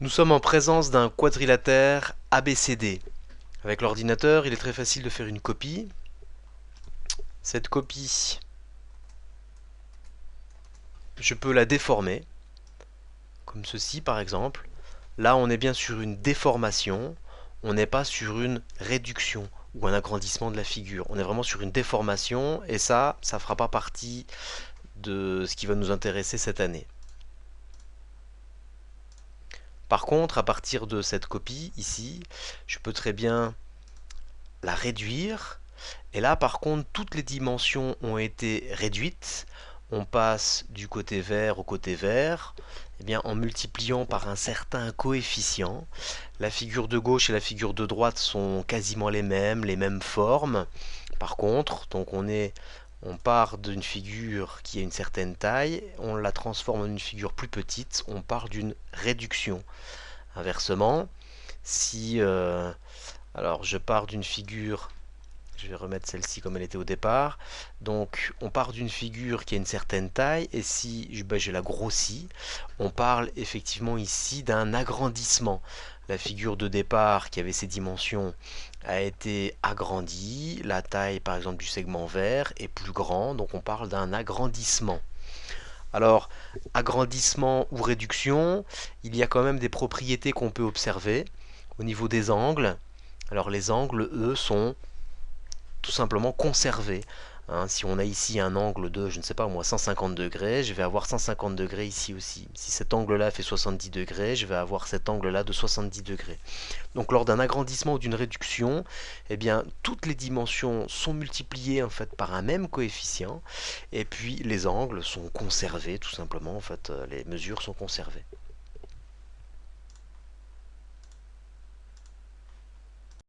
Nous sommes en présence d'un quadrilatère ABCD. Avec l'ordinateur, il est très facile de faire une copie. Cette copie, je peux la déformer, comme ceci par exemple. Là, on est bien sur une déformation, on n'est pas sur une réduction ou un agrandissement de la figure. On est vraiment sur une déformation et ça ne fera pas partie de ce qui va nous intéresser cette année. Par contre, à partir de cette copie, ici, je peux très bien la réduire. Et là, par contre, toutes les dimensions ont été réduites. On passe du côté vert au côté vert, eh bien, en multipliant par un certain coefficient. La figure de gauche et la figure de droite sont quasiment les mêmes formes. Par contre, donc on part d'une figure qui a une certaine taille, on la transforme en une figure plus petite, on part d'une réduction. Inversement, si alors je pars d'une figure, je vais remettre celle-ci comme elle était au départ. Donc on part d'une figure qui a une certaine taille et si je la grossis, on parle effectivement ici d'un agrandissement. La figure de départ qui avait ses dimensions a été agrandie, la taille par exemple du segment vert est plus grand, donc on parle d'un agrandissement. Alors, agrandissement ou réduction, il y a quand même des propriétés qu'on peut observer au niveau des angles. Alors les angles, eux, sont tout simplement conservés. Hein, si on a ici un angle de, je ne sais pas moi, 150 degrés, je vais avoir 150 degrés ici aussi. Si cet angle-là fait 70 degrés, je vais avoir cet angle-là de 70 degrés. Donc lors d'un agrandissement ou d'une réduction, eh bien, toutes les dimensions sont multipliées en fait par un même coefficient, et puis les angles sont conservés tout simplement, en fait, les mesures sont conservées.